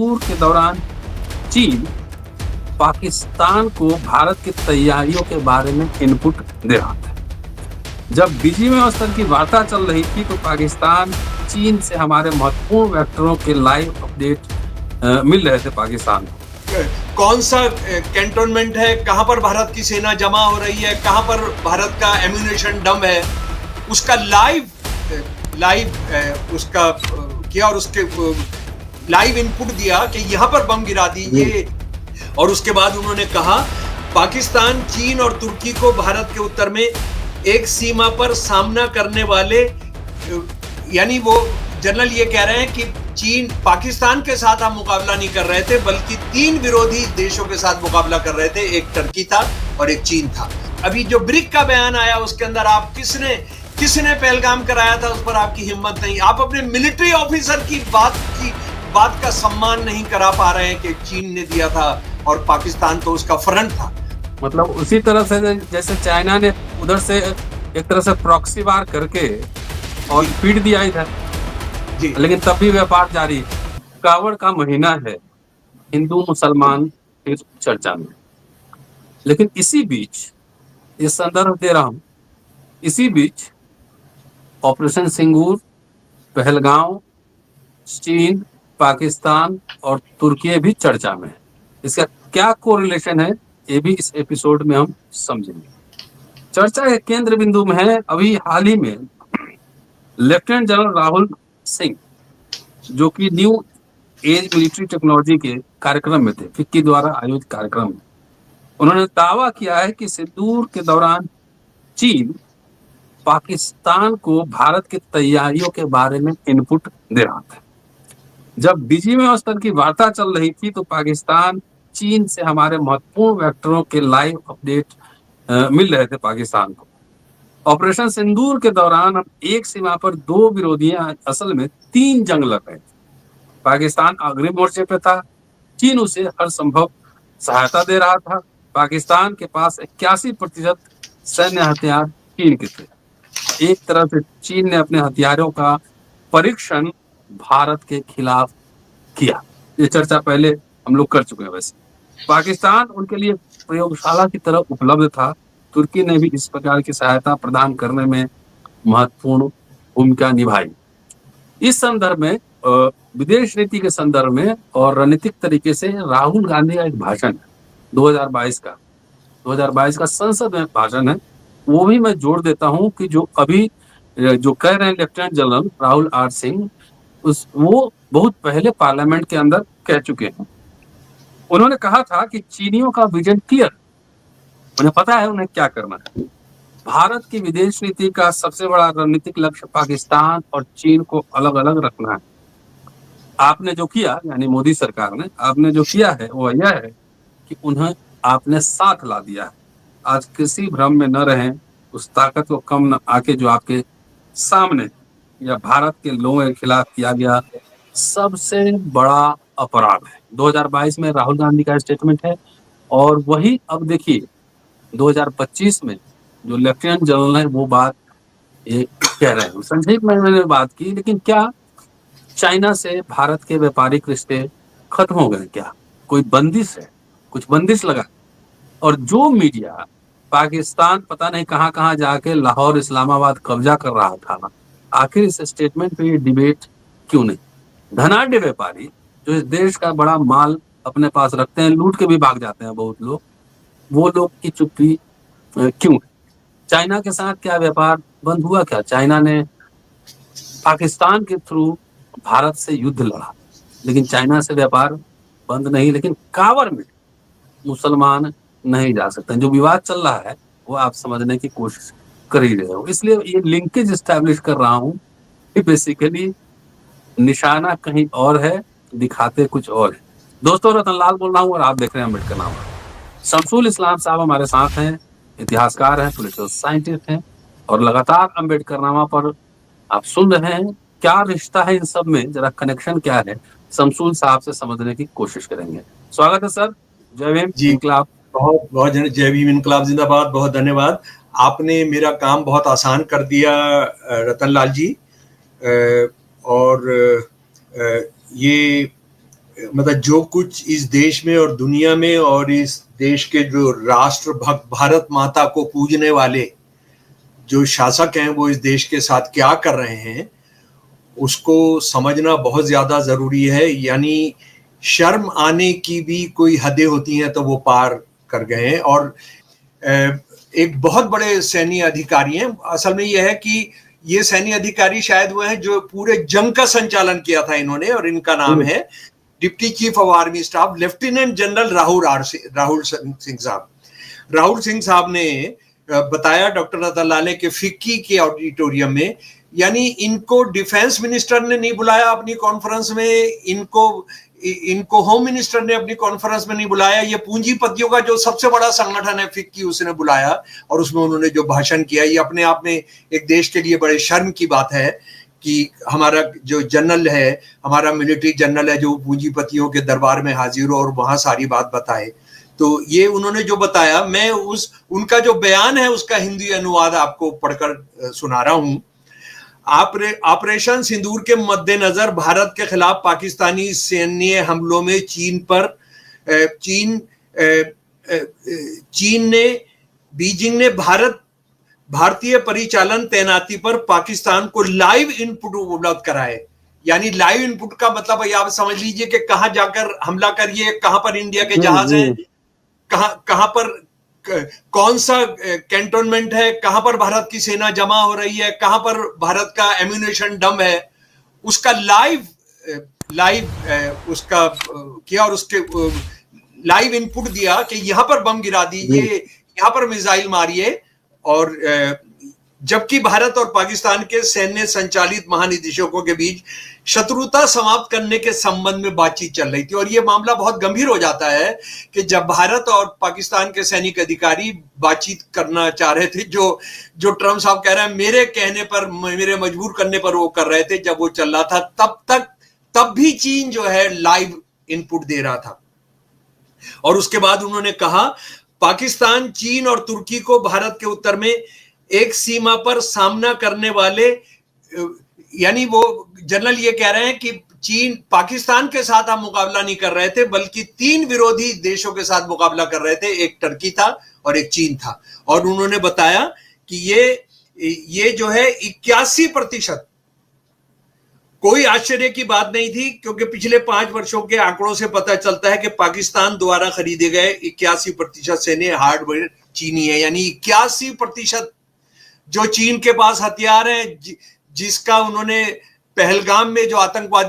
सिंदूर के दौरान चीन पाकिस्तान को भारत की तैयारियों के बारे में इनपुट दे रहा था। जब बीजिंग स्तर की वार्ता चल रही थी तो पाकिस्तान चीन से हमारे महत्वपूर्ण वेक्टरों के लाइव अपडेट मिल रहे थे पाकिस्तान को। कौन सा कैंटोनमेंट है, कहां पर भारत की सेना जमा हो रही है, कहां पर भारत का एम्यूनेशन डम है, उसका लाइव उसका किया और उसके लाइव इनपुट दिया कि यहां पर बम गिरा दीजिए। और उसके बाद उन्होंने कहा पाकिस्तान, चीन और तुर्की को भारत के उत्तर में एक सीमा पर सामना करने वाले, यानी वो जनरल ये कह रहे हैं कि चीन पाकिस्तान के साथ हम मुकाबला नहीं कर रहे थे बल्कि 3 विरोधी देशों के साथ मुकाबला कर रहे थे, एक टर्की था और एक चीन था। अभी जो ब्रिक का बयान आया उसके अंदर आप किसने पहलगाम कराया था उस पर आपकी हिम्मत नहीं, आप अपने मिलिट्री ऑफिसर की बात का सम्मान नहीं करा पा रहे हैं कि चीन ने दिया था और पाकिस्तान तो उसका फ्रंट था। मतलब उसी तरह से जैसे चाइना ने उधर से एक तरह से प्रॉक्सी वार करके और पीट दिया इधर, लेकिन तब भी व्यापार जारी। कावड़ का महीना है, हिंदू मुसलमान फिर चर्चा में। लेकिन इसी बीच ये संदर्भ दे रहा हूं, इसी बीच ऑपरेशन सिंदूर, पहलगाम, चीन, पाकिस्तान और तुर्की भी चर्चा में है। इसका क्या कोरिलेशन है ये भी इस एपिसोड में हम समझेंगे। चर्चा के केंद्र बिंदु में है अभी हाल ही में लेफ्टिनेंट जनरल राहुल सिंह, जो कि न्यू एज मिलिट्री टेक्नोलॉजी के कार्यक्रम में थे, फिक्की द्वारा आयोजित कार्यक्रम में। उन्होंने दावा किया है कि सिंदूर के दौरान चीन पाकिस्तान को भारत की तैयारियों के बारे में इनपुट दे रहा था। जब बीजिंग स्तर की वार्ता चल रही थी तो पाकिस्तान चीन से हमारे महत्वपूर्ण वेक्टरों के लाइव अपडेट मिल रहे थे पाकिस्तान को। ऑपरेशन सिंदूर के दौरान हम एक सीमा पर 2 विरोधियां असल में 3 जंग लड़ रहे थे। पाकिस्तान अग्रिम मोर्चे पे था, चीन उसे हर संभव सहायता दे रहा था। पाकिस्तान के पास 81% सैन्य हथियार चीन के थे। एक तरह से चीन ने अपने हथियारों का परीक्षण भारत के खिलाफ किया। ये चर्चा पहले हम लोग कर चुके हैं। वैसे पाकिस्तान उनके लिए प्रयोगशाला की तरह उपलब्ध था। तुर्की ने भी इस प्रकार की सहायता प्रदान करने में महत्वपूर्ण भूमिका निभाई। इस संदर्भ में विदेश नीति के संदर्भ में और रणनीतिक तरीके से राहुल गांधी का एक भाषण है 2022 का संसद में भाषण है, वो भी मैं जोड़ देता हूं कि जो अभी जो कह रहे हैं lieutenant general Rahul R Singh, वो बहुत पहले पार्लियामेंट के अंदर कह चुके हैं। उन्होंने कहा था कि चीनियों का विजन क्लियर, उन्हें पता है उन्हें क्या करना है। भारत की विदेश नीति का सबसे बड़ा रणनीतिक लक्ष्य पाकिस्तान और चीन को अलग अलग रखना है। आपने जो किया, यानी मोदी सरकार ने आपने जो किया है वो यह है कि उन्हें आपने साथ ला दिया है। आज किसी भ्रम में न रहें, उस ताकत को कम न आके जो आपके सामने या भारत के लोगों के खिलाफ किया गया सबसे बड़ा अपराध है। 2022 में राहुल गांधी का स्टेटमेंट है और वही अब देखिए 2025 में जो लेफ्टिनेंट जनरल है वो बात ये कह रहे हैं। संक्षेप में मैंने बात की, लेकिन क्या चाइना से भारत के व्यापारिक रिश्ते खत्म हो गए? क्या कोई बंदिश है? कुछ बंदिश लगा? और जो मीडिया पाकिस्तान पता नहीं कहां कहां जाके लाहौर, इस्लामाबाद कब्जा कर रहा था, आखिर इस स्टेटमेंट पे ये डिबेट क्यों नहीं? धनाढ्य व्यापारी जो इस देश का बड़ा माल अपने पास रखते हैं, लूट के भी भाग जाते हैं बहुत लोग, वो लोग की चुप्पी क्यों है? चाइना के साथ क्या व्यापार बंद हुआ? क्या चाइना ने पाकिस्तान के थ्रू भारत से युद्ध लड़ा, लेकिन चाइना से व्यापार बंद नहीं। लेकिन कावर में मुसलमान नहीं जा सकते। जो विवाद चल रहा है वो आप समझने की कोशिश कर ही रहे हो, इसलिए ये लिंकेज एस्टैब्लिश कर रहा हूं कि बेसिकली निशाना कहीं और है, दिखाते कुछ और है। दोस्तों, रतनलाल बोल रहा हूँ और आप देख रहे हैं अम्बेडकर नामा। शमसुल इस्लाम साहब हमारे साथ हैं, इतिहासकार हैं, पॉलिटिकल साइंटिस्ट हैं और लगातार अम्बेडकर नामा पर आप सुन रहे हैं। क्या रिश्ता है इन सब में, जरा कनेक्शन क्या है, शमसुल साहब से समझने की कोशिश करेंगे। स्वागत है सर। जय भीम इनकलाब। बहुत बहुत जय भीम इनकलाब जिंदाबाद। बहुत धन्यवाद, आपने मेरा काम बहुत आसान कर दिया रतनलाल जी। और ये मतलब जो कुछ इस देश में और दुनिया में और इस देश के जो राष्ट्र भक्त भारत माता को पूजने वाले जो शासक हैं वो इस देश के साथ क्या कर रहे हैं उसको समझना बहुत ज्यादा जरूरी है। यानी शर्म आने की भी कोई हदें होती हैं तो वो पार कर गए हैं। और एक बहुत बड़े सैन्य अधिकारी हैं। असल में यह है कि ये सैन्य अधिकारी शायद वो हैं जो पूरे जंग का संचालन किया था इन्होंने, और इनका नाम है deputy chief of army staff lieutenant general Rahul Singh साहब। राहुल सिंह साहब ने बताया डॉक्टर अतालाले के फिक्की के ऑडिटोरियम में, यानी इनको डिफेंस मिनिस्टर ने नहीं बुलाया अपनी कॉन्फ्रेंस में, इनको होम मिनिस्टर ने अपनी कॉन्फ्रेंस में नहीं बुलाया, ये पूंजीपतियों का जो सबसे बड़ा संगठन है फिक्की उसने बुलाया और उसमें उन्होंने जो भाषण किया ये अपने आप में एक देश के लिए बड़े शर्म की बात है कि हमारा जो जनरल है, हमारा मिलिट्री जनरल है जो पूंजीपतियों के दरबार में हाजिर हो और वहां सारी बात बताए। तो ये उन्होंने जो बताया, मैं उनका जो बयान है उसका हिंदी अनुवाद आपको पढ़कर सुना रहा हूं। ऑपरेशन सिंदूर के मद्देनजर भारत के खिलाफ पाकिस्तानी सैन्य हमलों में बीजिंग ने भारतीय परिचालन तैनाती पर पाकिस्तान को लाइव इनपुट उपलब्ध कराए। यानी लाइव इनपुट का मतलब भाई आप समझ लीजिए कि कहां जाकर हमला करिए, कहां पर इंडिया के जहाज हैं, कहां पर कौन सा कैंटोनमेंट है, कहां पर भारत की सेना जमा हो रही है, कहां पर भारत का एम्यूनेशन डम है, उसका लाइव उसका किया और उसके लाइव इनपुट दिया कि यहां पर बम गिरा दीजिए, यहां पर मिसाइल मारिए। और जबकि भारत और पाकिस्तान के सैन्य संचालित महानिदेशकों के बीच शत्रुता समाप्त करने के संबंध में बातचीत चल रही थी। और यह मामला बहुत गंभीर हो जाता है कि जब भारत और पाकिस्तान के सैनिक अधिकारी बातचीत करना चाह रहे थे, जो ट्रम्प साहब कह रहे हैं मेरे कहने पर, मेरे मजबूर करने पर वो कर रहे थे, जब वो चल रहा था तब भी चीन जो है लाइव इनपुट दे रहा था। और उसके बाद उन्होंने कहा पाकिस्तान, चीन और तुर्की को भारत के उत्तर में एक सीमा पर सामना करने वाले, यानी वो जनरल ये कह रहे हैं कि चीन, पाकिस्तान के साथ हम मुकाबला नहीं कर रहे थे बल्कि 3 विरोधी देशों के साथ मुकाबला कर रहे थे, एक टर्की था और एक चीन था। और उन्होंने बताया कि ये जो है 81%, कोई आश्चर्य की बात नहीं थी क्योंकि पिछले 5 वर्षों के आंकड़ों से पता चलता है कि पाकिस्तान द्वारा खरीदे गए 81% सैन्य हार्डवेयर चीनी है। यानी 81% जो चीन के पास हथियार हैं, जिसका उन्होंने पहलगाम में जो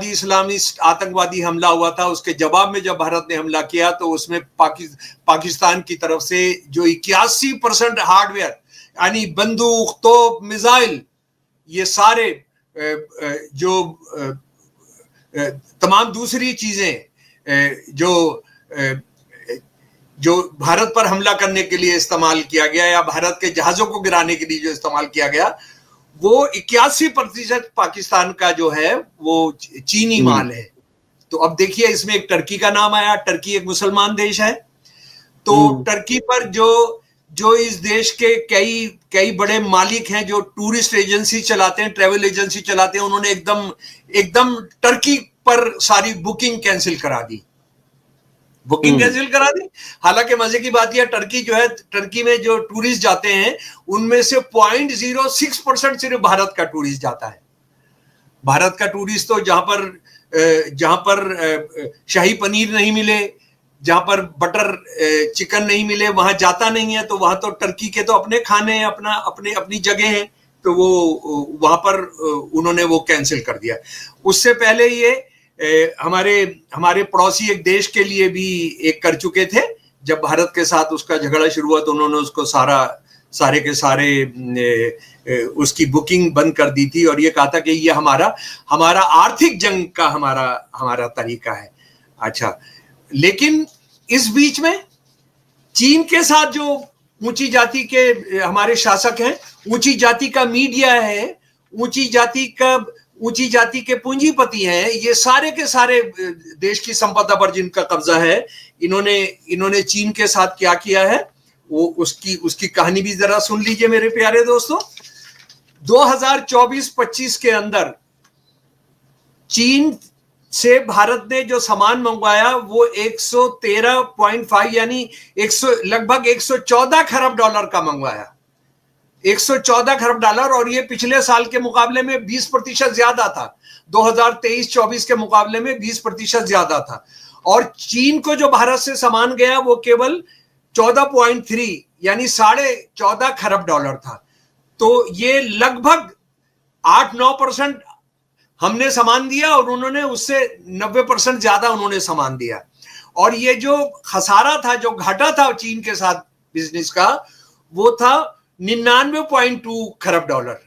इस्लामिस्ट आतंकवादी हमला हुआ था उसके जवाब में जब भारत ने हमला किया तो उसमें पाकिस्तान की तरफ से जो 81% हार्डवेयर यानी बंदूक, तोप, मिसाइल, ये सारे जो तमाम दूसरी चीजें जो भारत पर हमला करने के लिए इस्तेमाल किया गया या भारत के जहाजों को गिराने के लिए जो इस्तेमाल किया गया, वो 81% पाकिस्तान का जो है वो चीनी माल है। तो अब देखिए इसमें एक टर्की का नाम आया। टर्की एक मुसलमान देश है, तो टर्की पर जो इस देश के कई बड़े मालिक हैं जो टूरिस्ट एजेंसी चलाते हैं, ट्रेवल एजेंसी चलाते हैं, उन्होंने एकदम टर्की पर सारी बुकिंग कैंसिल करा दी। हालांकि मजे की बात यह, टर्की में जो टूरिस्ट जाते हैं उनमें से 0.06% सिर्फ भारत का टूरिस्ट जाता है। भारत का टूरिस्ट तो जहां पर शाही पनीर नहीं मिले, जहां पर बटर चिकन नहीं मिले, वहां जाता नहीं है। तो वहां तो टर्की के तो अपने खाने हैं, अपनी जगह है, तो वो वहां पर उन्होंने वो कैंसिल कर दिया। उससे पहले ये हमारे पड़ोसी एक देश के लिए भी एक कर चुके थे। जब भारत के साथ उसका झगड़ा शुरू हुआ तो उन्होंने उसको सारे के सारे उसकी बुकिंग बंद कर दी थी और ये कहा था कि ये हमारा आर्थिक जंग का हमारा तरीका है। अच्छा, लेकिन इस बीच में चीन के साथ जो ऊंची जाति के हमारे शासक हैं, ऊंची जाति का मीडिया है, ऊंची जाति के पूंजीपति हैं, ये सारे के सारे देश की संपदा पर जिनका कब्जा है, इन्होंने चीन के साथ क्या किया है वो उसकी कहानी भी जरा सुन लीजिए मेरे प्यारे दोस्तों। 2024-25 के अंदर चीन से भारत ने जो सामान मंगवाया वो 113.5 यानी 100 लगभग 114 खरब डॉलर का मंगवाया, 114 खरब डॉलर। और ये पिछले साल के मुकाबले में 20% ज्यादा था, 2023-24 के मुकाबले में 20% ज्यादा था। और चीन को जो भारत से सामान गया वो केवल 14.3 यानी 14.5 खरब डॉलर था। तो ये लगभग 8-9% हमने सामान दिया और उन्होंने उससे 90% ज्यादा उन्होंने सामान दिया। और ये जो खसारा था, जो घाटा था चीन के साथ बिजनेस का, वो था 99.2 खरब डॉलर,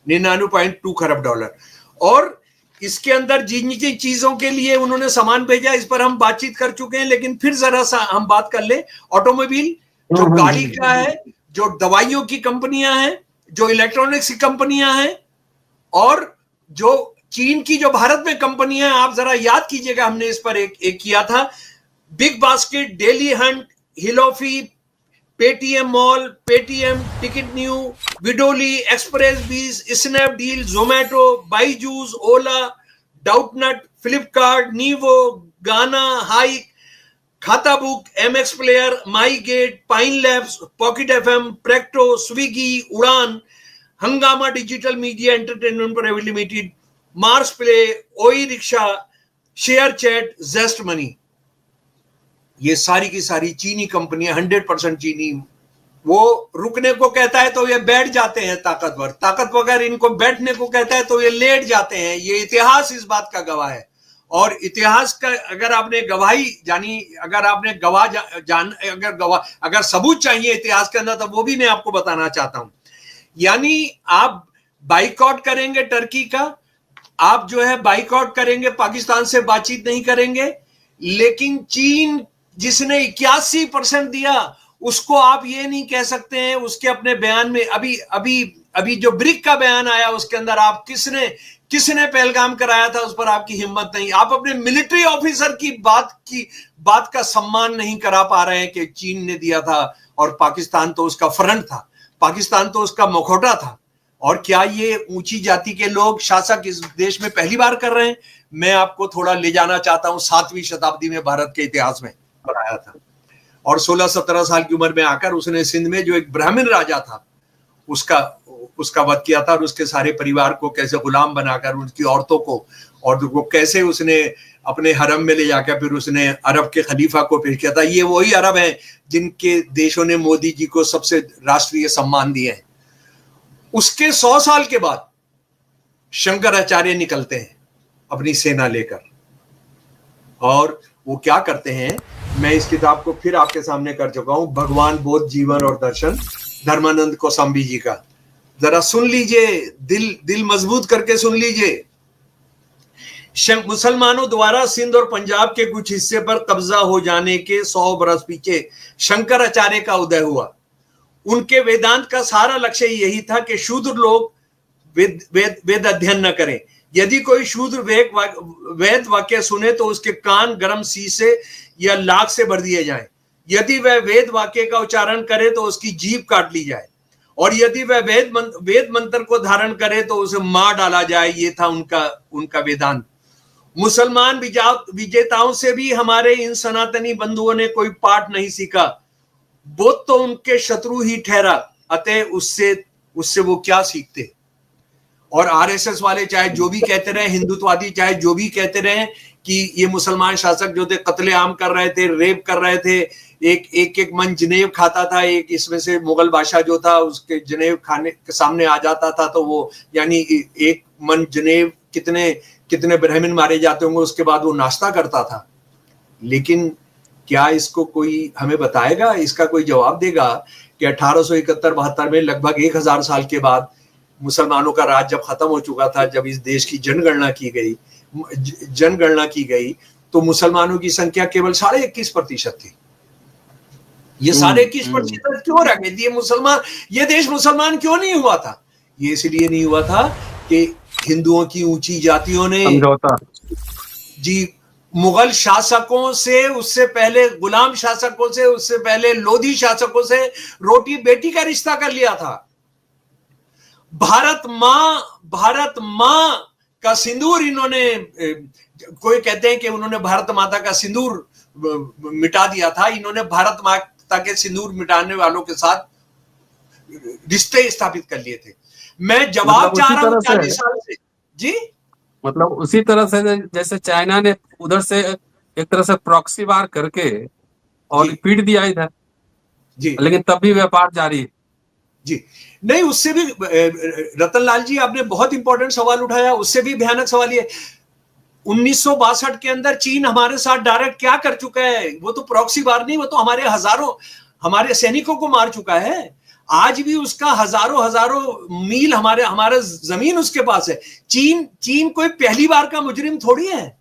99.2 खरब डॉलर। और इसके अंदर जिन जिन चीजों के लिए उन्होंने सामान भेजा इस पर हम बातचीत कर चुके हैं, लेकिन फिर जरा सा हम बात कर ले। ऑटोमोबाइल, जो गाड़ी का है, जो दवाइयों की कंपनियां हैं, जो इलेक्ट्रॉनिक्स की कंपनियां हैं, और जो चीन की जो भारत में कंपनियां हैं, आप जरा याद कीजिएगा, हमने इस पर एक किया था। Big Basket, Daily Hunt, Healofy, Paytm Mall, Paytm, Ticket New, Vidooly, Express Bees, Snapdeal, Zomato, Byju's, Ola, Doubtnut, Flipkart, Nivo, Gaana, Hike, Khata Book, MX Player, My Gate, Pine Labs, Pocket FM, Practo, Swiggy, Udaan, Hungama Digital Media Entertainment Private Limited, Mars Play, Oye Rickshaw, Share Chat, Zest Money, ये सारी की सारी चीनी कंपनियां, 100% चीनी। वो रुकने को कहता है तो ये बैठ जाते हैं ताकतवर इनको बैठने को कहता है तो ये लेट जाते हैं। ये इतिहास इस बात का गवाह है। और इतिहास का अगर आपने गवाही जानी, अगर आपने अगर सबूत चाहिए इतिहास के अंदर, तो वो भी मैं आपको बताना चाहता हूं। यानी आप बाइकआउट करेंगे टर्की का, आप जो है बाइकआउट करेंगे, पाकिस्तान से बातचीत नहीं करेंगे, लेकिन चीन जिसने 81% दिया उसको आप ये नहीं कह सकते हैं। उसके अपने बयान में अभी जो ब्रिक का बयान आया उसके अंदर आप किसने पहलगाम कराया था उस पर आपकी हिम्मत नहीं। आप अपने मिलिट्री ऑफिसर की बात का सम्मान नहीं करा पा रहे हैं कि चीन ने दिया था और पाकिस्तान तो उसका फ्रंट था, पाकिस्तान तो उसका मुखौटा था। और क्या ये ऊंची जाति के लोग शासक इस देश में पहली बार कर रहे हैं? मैं आपको थोड़ा ले जाना चाहता हूं 7वीं शताब्दी में भारत के इतिहास में आया था। और 16-17 साल की उम्र में आकर उसने सिंध में जो एक ब्राह्मण राजा था उसका वध किया था, और उसके सारे परिवार को कैसे गुलाम बनाकर, उनकी औरतों को, और वो कैसे उसने अपने हरम में ले जाकर फिर उसने अरब के खलीफा को पेश किया था। ये वही अरब हैं जिनके देशों ने मोदी जी को सबसे राष्ट्रीय सम्मान दिए हैं। उसके 100 साल के बाद शंकराचार्य निकलते हैं अपनी सेना लेकर, और वो क्या करते हैं, मैं इस किताब को फिर आपके सामने कर चुका हूं, भगवान बोध जीवन और दर्शन, धर्मानंद कोसंबी जी का। जरा सुन लीजिए, दिल मजबूत करके सुन लीजिए। मुसलमानों द्वारा सिंध और पंजाब के कुछ हिस्से पर कब्जा हो जाने के 100 बरस पीछे शंकराचार्य का उदय हुआ। उनके वेदांत का सारा लक्ष्य यही था कि शूद्र लोग वेद अध्ययन न करें। यदि कोई शूद्र वेद वाक्य सुने तो उसके कान गर्म शीशे या लाख से भर दिए जाएं। यदि वह वेद वाक्य का उच्चारण करे तो उसकी जीभ काट ली जाए, और यदि वह वेद मंत्र को धारण करे तो उसे मार डाला जाए। ये था उनका वेदांत। मुसलमान विजेताओं से भी हमारे इन सनातनी बंधुओं ने कोई पाठ नहीं सीखा। बुद्ध तो उनके शत्रु ही ठहरा, अतः उससे वो क्या सीखते। और आरएसएस वाले चाहे जो भी कहते रहे, हिंदुत्ववादी चाहे जो भी कहते रहे कि ये मुसलमान शासक जो थे कत्लेआम कर रहे थे, रेप कर रहे थे, एक मन जनेब खाता था, एक इसमें से मुगल बादशाह जो था उसके जनेब खाने के सामने आ जाता था तो वो यानी एक मन जनेब कितने ब्राह्मण मारे जाते होंगे, उसके बाद वो नाश्ता करता था। लेकिन क्या इसको कोई हमें बताएगा, इसका कोई जवाब देगा कि 1871-72 में लगभग 1000 साल के बाद मुसलमानों का राज जब खत्म हो चुका था, जब इस देश की जनगणना की गई तो मुसलमानों की संख्या केवल 21.5% थी। ये 21.5% क्यों रह गई? ये देश मुसलमान क्यों नहीं हुआ था? ये इसलिए नहीं हुआ था कि हिंदुओं की ऊंची जातियों ने मुगल शासकों से, उससे पहले गुलाम शासकों से, उससे पहले लोधी शासकों से रोटी बेटी का रिश्ता कर लिया था। भारत मां का सिंदूर इन्होंने, कोई कहते हैं कि उन्होंने भारत माता का सिंदूर मिटा दिया था। इन्होंने भारत माता के सिंदूर मिटाने वालों के साथ रिश्ते स्थापित कर लिए थे। मैं जवाब मतलब चाह उसी रहा हूं तरह से 40 साल से। जी, मतलब उसी तरह से जैसे चाइना ने उधर से एक तरह से प्रॉक्सी वार करके जी, और पीट दिया इधर, जी, लेकिन तब भी व्यापार जारी है। जी। नहीं, उससे भी रतन लाल जी आपने बहुत इंपॉर्टेंट सवाल उठाया, उससे भी भयानक सवाल ये, 1962 के अंदर चीन हमारे साथ डायरेक्ट क्या कर चुका है? वो तो प्रॉक्सी वार नहीं, वो तो हमारे हजारों हमारे सैनिकों को मार चुका है। आज भी उसका हजारों हजारों मील हमारे जमीन उसके पास है। चीन कोई पहली बार का मुजरिम थोड़ी है।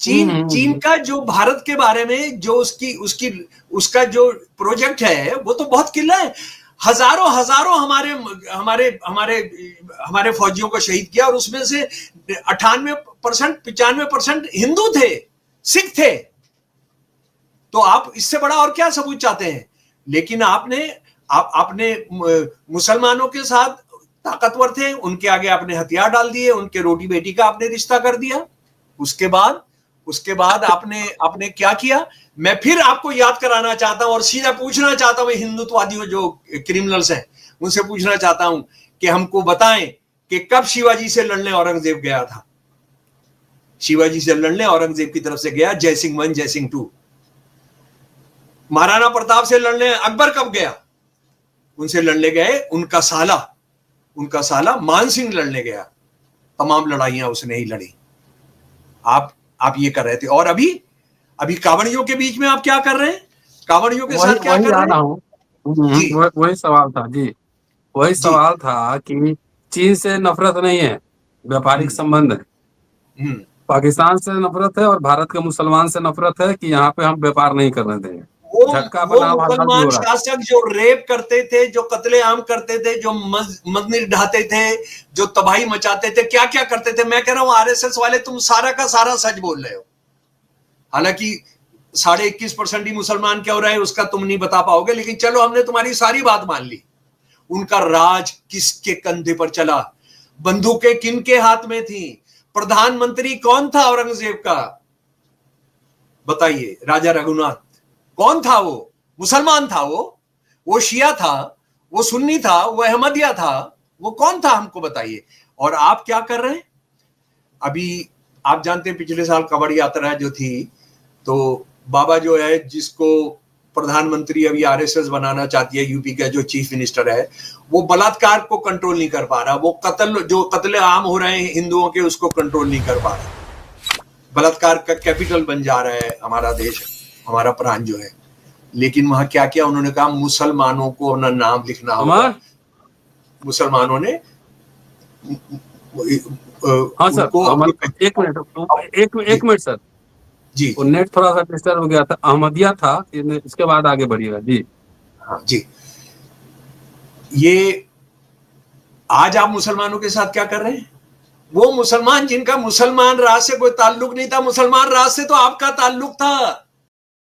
चीन का जो भारत के बारे में जो उसका जो प्रोजेक्ट है वो तो बहुत किला है। हजारों हजारों हमारे हमारे हमारे हमारे फौजियों को शहीद किया, और उसमें से 98% 95% हिंदू थे, सिख थे। तो आप इससे बड़ा और क्या सबूत चाहते हैं? लेकिन आपने मुसलमानों के साथ ताकतवर थे, उनके आगे आपने हथियार डाल दिए, उनके रोटी बेटी का आपने रिश्ता कर दिया। उसके बाद आपने क्या किया? मैं फिर आपको याद कराना चाहता हूं और सीधा पूछना चाहता हूं हिंदुत्ववादियों जो क्रिमिनल्स हैं उनसे पूछना चाहता हूं कि हमको बताएं कि कब शिवाजी से लड़ने औरंगजेब गया था। शिवाजी से लड़ने औरंगजेब की तरफ से गया जय सिंह 1 जय सिंह 2। महाराणा प्रताप से लड़ने अकबर कब गया? उनसे लड़ने गए उनका साला मान सिंह लड़ने गया। तमाम लड़ाइयां उसने ही लड़ी। आप ये कर रहे थे, और अभी कांवड़ियों के बीच में आप क्या कर रहे हैं? कांवड़ियों के साथ क्या वही कर आ रहे रहा हैं? हूँ। जी, वही सवाल था जी। वही जी, सवाल था कि चीन से नफरत नहीं है, व्यापारिक हम्म, संबंध है। हम्म। पाकिस्तान से नफरत है और भारत के मुसलमान से नफरत है कि यहाँ पे हम व्यापार नहीं करने देंगे। वो झटका वो बनाम हालात भी मुसलमान हो रहा है। शासक जो रेप करते थे, जो कत्लेआम करते थे, जो मंदिर ढाते थे, जो तबाही मचाते थे, क्या क्या करते थे। मैं कह रहा हूं आरएसएस वाले तुम सारा का सारा सच बोल रहे हो। हालांकि 21.5% ही मुसलमान क्या हो रहा है उसका तुम नहीं बता पाओगे, लेकिन चलो हमने तुम्हारी सारी बात मान ली। उनका राज किसके कंधे पर चला? बंदूकें किनके हाथ में थी? प्रधानमंत्री कौन था औरंगजेब का? बताइए। राजा रघुनाथ कौन था? वो मुसलमान था, वो शिया था, वो सुन्नी था, वो अहमदिया था, वो कौन था? हमको बताइए। और आप क्या कर रहे हैं? अभी आप जानते हैं पिछले साल कांवड़ यात्रा जो थी, तो बाबा जो है जिसको प्रधानमंत्री अभी आरएसएस बनाना चाहती है, यूपी का जो चीफ मिनिस्टर है, वो बलात्कार को कंट्रोल नहीं कर पा रहा। वो कत्ले आम हो रहे हैं हिंदुओं के, उसको कंट्रोल नहीं कर पा रहा। बलात्कार का कैपिटल बन जा रहा है हमारा देश, हमारा प्राण जो है। लेकिन वहां क्या किया उन्होंने? कहा मुसलमानों को अपना नाम लिखना होगा। अमर, मुसलमानों ने हाँ सर, उनको अमर, अपनी एक मिनट, एक मिनट सर। जी, वो नेट थोड़ा सा डिस्टर्ब हो गया था। अहमदिया था, इसके बाद आगे बढ़िएगा जी। हाँ जी। ये आज आप मुसलमानों के साथ क्या कर रहे हैं? वो मुसलमान जिनका मुसलमान राज से कोई ताल्लुक नहीं था, मुसलमान राज से तो आपका ताल्लुक था।